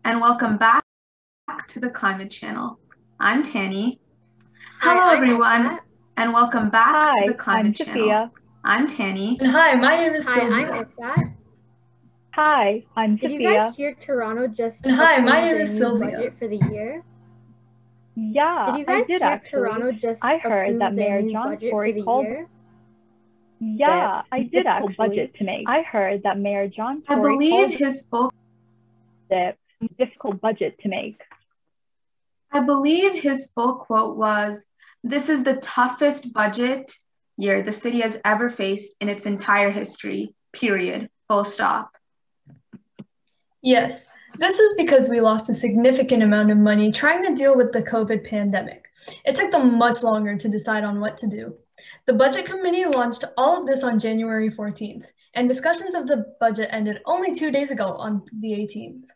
And welcome back to the Climate Channel. I'm Tanny. Hi, Hello, I'm everyone, Ekta. and welcome back to Hi, the Climate I'm Channel. Sophia. I'm Tanny. And hi, my name is Hi, I'm Sylvia. Ekta. Hi, I'm Did you Sophia. guys hear Toronto just And hi, my approved name their is new Sylvia. budget for the year? Yeah, Did you I guys did hear actually. Toronto just I heard that approved their Mayor new John budget Tory for the called year? Yeah, I did difficult actually. budget to make. I heard that Mayor John I Tory believe called his full it a difficult budget to make. quote was, "This is the toughest budget year the city has ever faced in its entire history, period, full stop." Yes, this is because we lost a significant amount of money trying to deal with the COVID pandemic. It took them much longer to decide on what to do. The Budget Committee launched all of this on January 14th, and discussions of the budget ended only 2 days ago on the 18th.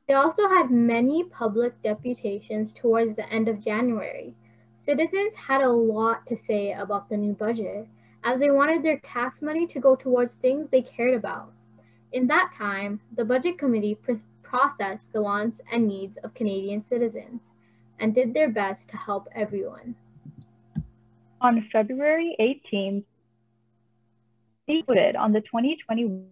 They also had many public deputations towards the end of January. Citizens had a lot to say about the new budget, as they wanted their tax money to go towards things they cared about. In that time, the Budget Committee processed the wants and needs of Canadian citizens and did their best to help everyone. On February 18th, they voted on the 2021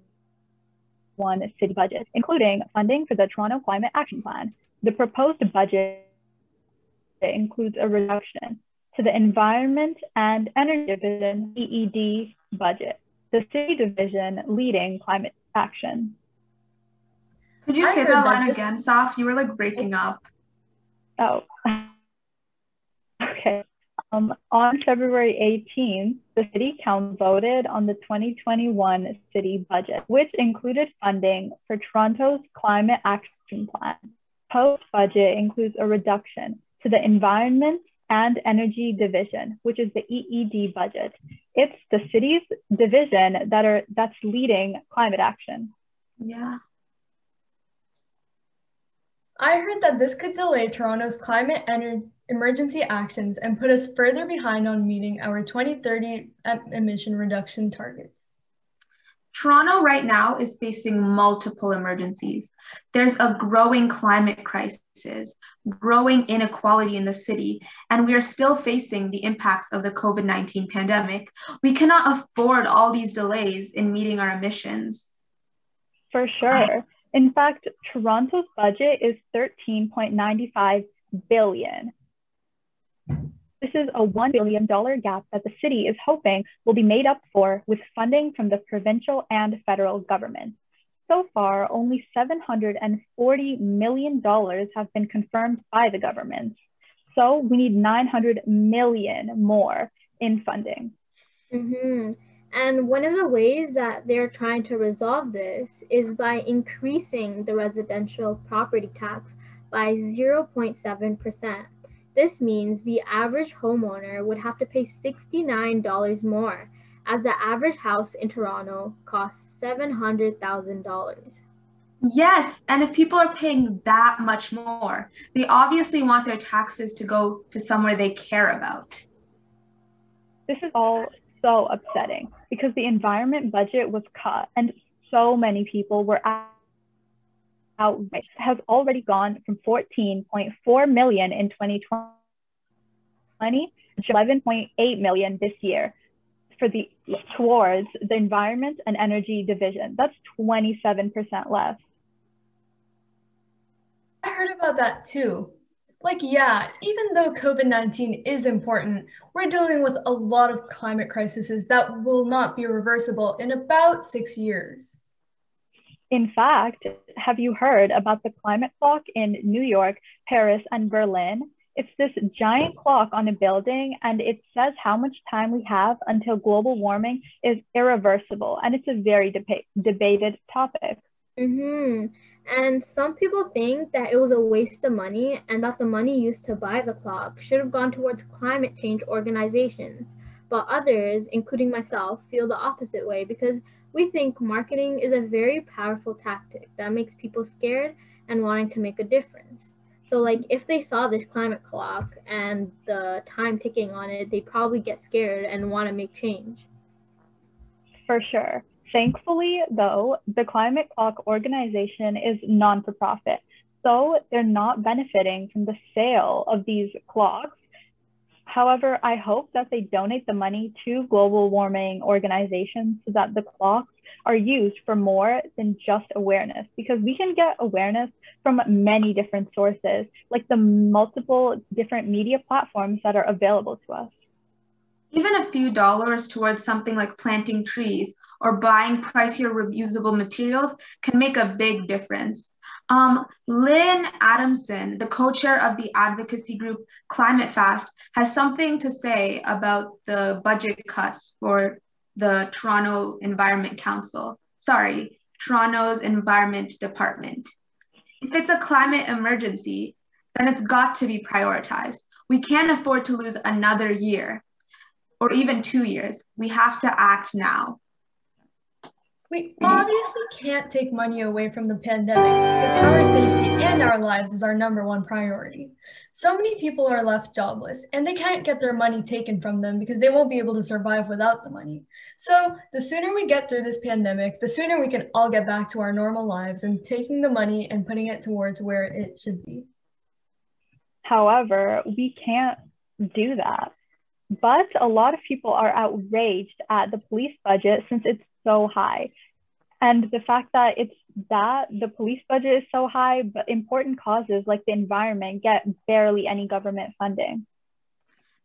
city budget, including funding for the Toronto Climate Action Plan. The proposed budget includes a reduction to the Environment and Energy Division EED budget, the city division leading climate action. Could you I say heard that that line this- again, Saf? You were like breaking up. Oh, okay. On February 18th, the City Council voted on the 2021 city budget, which included funding for Toronto's Climate Action Plan. Post-budget includes a reduction to the Environment and Energy Division, which is the EED budget. It's the city's division that's leading climate action. Yeah. I heard that this could delay Toronto's climate emergency actions and put us further behind on meeting our 2030 emission reduction targets. Toronto right now is facing multiple emergencies. There's a growing climate crisis, growing inequality in the city, and we are still facing the impacts of the COVID-19 pandemic. We cannot afford all these delays in meeting our emissions. For sure. In fact, Toronto's budget is $13.95 billion. This is a $1 billion gap that the city is hoping will be made up for with funding from the provincial and federal government. So far, only $740 million have been confirmed by the government. So we need $900 million more in funding. Mm-hmm. And one of the ways that they're trying to resolve this is by increasing the residential property tax by 0.7%. This means the average homeowner would have to pay $69 more, as the average house in Toronto costs $700,000. Yes, and if people are paying that much more, they obviously want their taxes to go to somewhere they care about. This is all so upsetting because the environment budget was cut and so many people were outraged. It has already gone from $14.4 million in 2020 to $11.8 million this year towards the Environment and Energy Division. That's 27% less. I heard about that too. Yeah, even though COVID-19 is important, we're dealing with a lot of climate crises that will not be reversible in about 6 years. In fact, have you heard about the climate clock in New York, Paris, and Berlin? It's this giant clock on a building, and it says how much time we have until global warming is irreversible, and it's a very debated topic. And some people think that it was a waste of money and that the money used to buy the clock should have gone towards climate change organizations. But others, including myself, feel the opposite way because we think marketing is a very powerful tactic that makes people scared and wanting to make a difference. So, like, if they saw this climate clock and the time ticking on it, they probably get scared and want to make change. For sure. Thankfully, though, the Climate Clock organization is non-for-profit, so they're not benefiting from the sale of these clocks. However, I hope that they donate the money to global warming organizations so that the clocks are used for more than just awareness, because we can get awareness from many different sources, like the multiple different media platforms that are available to us. Even a few dollars towards something like planting trees or buying pricier reusable materials can make a big difference. Lynn Adamson, the co-chair of the advocacy group Climate Fast, has something to say about the budget cuts for the Toronto's Environment Department. If it's a climate emergency, then it's got to be prioritized. We can't afford to lose another year or even 2 years. We have to act now. We obviously can't take money away from the pandemic because our safety and our lives is our #1 priority. So many people are left jobless and they can't get their money taken from them because they won't be able to survive without the money. So the sooner we get through this pandemic, the sooner we can all get back to our normal lives and taking the money and putting it towards where it should be. However, we can't do that. But a lot of people are outraged at the police budget since it's so high. And the fact that the police budget is so high, but important causes like the environment get barely any government funding.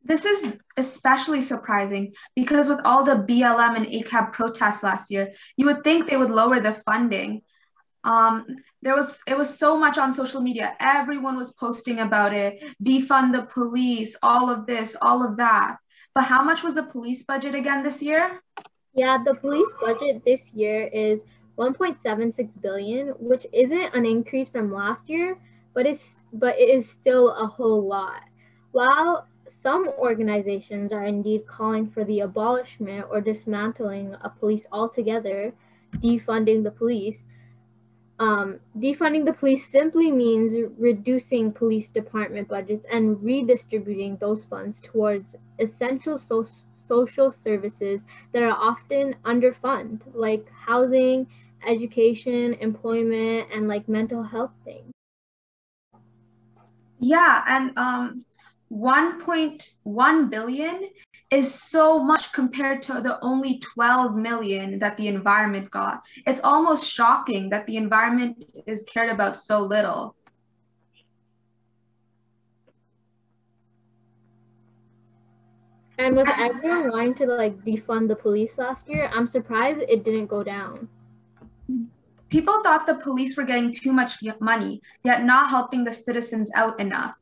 This is especially surprising because with all the BLM and ACAB protests last year, you would think they would lower the funding. It was so much on social media. Everyone was posting about it, defund the police, all of this, all of that. But how much was the police budget again this year? Yeah, the police budget this year is $1.76 billion, which isn't an increase from last year, but it is still a whole lot. While some organizations are indeed calling for the abolishment or dismantling of police altogether, defunding the police. Defunding the police simply means reducing police department budgets and redistributing those funds towards essential social services that are often underfunded, like housing, education, employment, and like mental health things. Yeah, and 1.1 billion is so much compared to the only 12 million that the environment got. It's almost shocking that the environment is cared about so little. And with everyone wanting to like defund the police last year, I'm surprised it didn't go down. People thought the police were getting too much money, yet not helping the citizens out enough.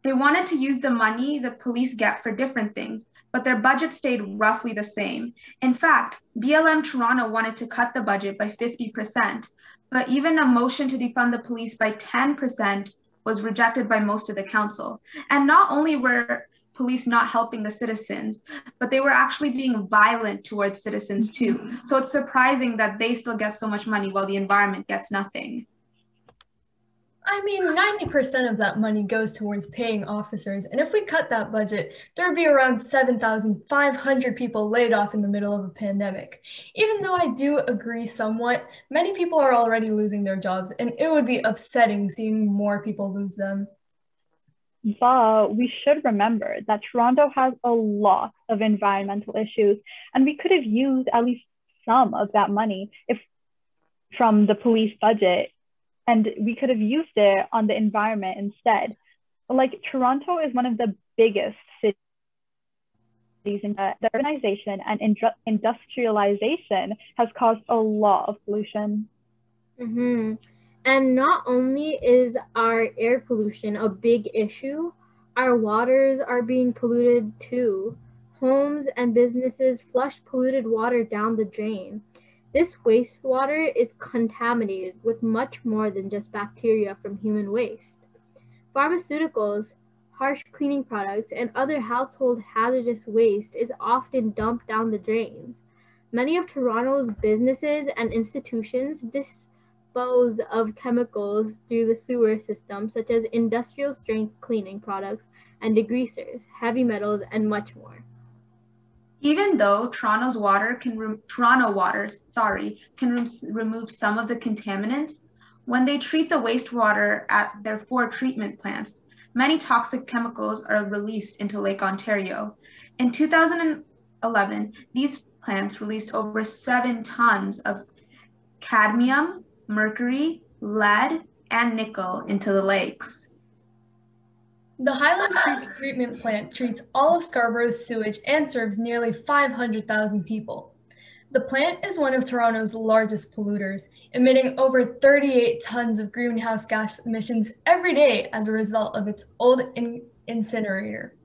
They wanted to use the money the police get for different things, but their budget stayed roughly the same. In fact, BLM Toronto wanted to cut the budget by 50%, but even a motion to defund the police by 10% was rejected by most of the council. And not only were police not helping the citizens, but they were actually being violent towards citizens too. So it's surprising that they still get so much money while the environment gets nothing. I mean, 90% of that money goes towards paying officers, and if we cut that budget, there would be around 7,500 people laid off in the middle of a pandemic. Even though I do agree somewhat, many people are already losing their jobs, and it would be upsetting seeing more people lose them. But we should remember that Toronto has a lot of environmental issues, and we could have used at least some of that money from the police budget, and we could have used it on the environment instead. Like, Toronto is one of the biggest cities in the urbanization and industrialization has caused a lot of pollution. Mm-hmm. And not only is our air pollution a big issue, our waters are being polluted too. Homes and businesses flush polluted water down the drain. This wastewater is contaminated with much more than just bacteria from human waste. Pharmaceuticals, harsh cleaning products, and other household hazardous waste is often dumped down the drains. Many of Toronto's businesses and institutions dispose of chemicals through the sewer system, such as industrial strength cleaning products and degreasers, heavy metals, and much more. Even though Toronto water can remove some of the contaminants, when they treat the wastewater at their 4 treatment plants, many toxic chemicals are released into Lake Ontario. In 2011, these plants released over 7 tons of cadmium, mercury, lead, and nickel into the lakes. The Highland Creek treatment plant treats all of Scarborough's sewage and serves nearly 500,000 people. The plant is one of Toronto's largest polluters, emitting over 38 tons of greenhouse gas emissions every day as a result of its old incinerator.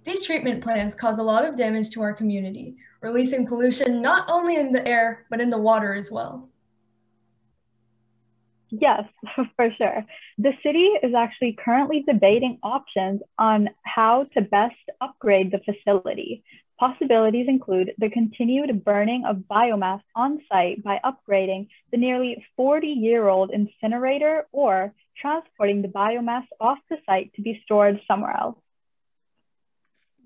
These treatment plants cause a lot of damage to our community, releasing pollution not only in the air, but in the water as well. Yes, for sure. The city is actually currently debating options on how to best upgrade the facility. Possibilities include the continued burning of biomass on site by upgrading the nearly 40-year-old incinerator or transporting the biomass off the site to be stored somewhere else.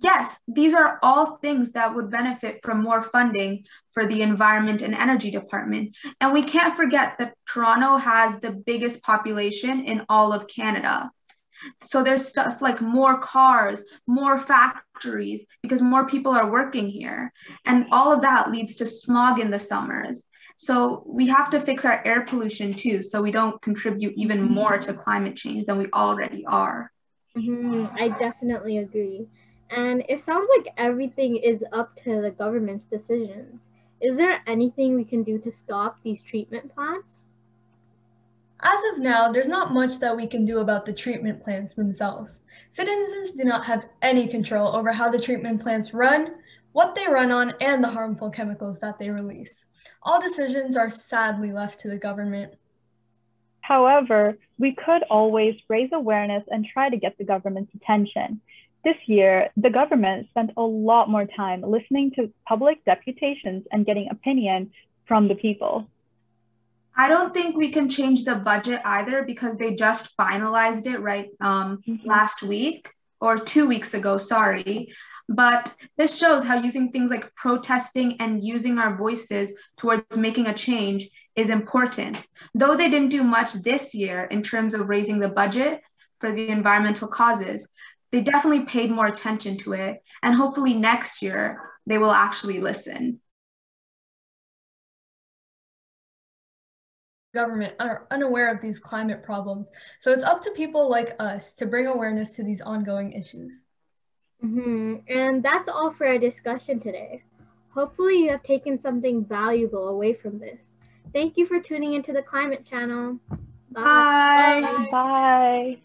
Yes, these are all things that would benefit from more funding for the Environment and Energy Department. And we can't forget that Toronto has the biggest population in all of Canada. So there's stuff like more cars, more factories, because more people are working here. And all of that leads to smog in the summers. So we have to fix our air pollution too, so we don't contribute even more to climate change than we already are. I definitely agree. And it sounds like everything is up to the government's decisions. Is there anything we can do to stop these treatment plants? As of now, there's not much that we can do about the treatment plants themselves. Citizens do not have any control over how the treatment plants run, what they run on, and the harmful chemicals that they release. All decisions are sadly left to the government. However, we could always raise awareness and try to get the government's attention. This year, the government spent a lot more time listening to public deputations and getting opinion from the people. I don't think we can change the budget either because they just finalized it last week or 2 weeks ago, sorry. But this shows how using things like protesting and using our voices towards making a change is important. Though they didn't do much this year in terms of raising the budget for the environmental causes, they definitely paid more attention to it. And hopefully next year, they will actually listen. Government are unaware of these climate problems, so it's up to people like us to bring awareness to these ongoing issues. And that's all for our discussion today. Hopefully you have taken something valuable away from this. Thank you for tuning into the Climate Channel. Bye. Bye.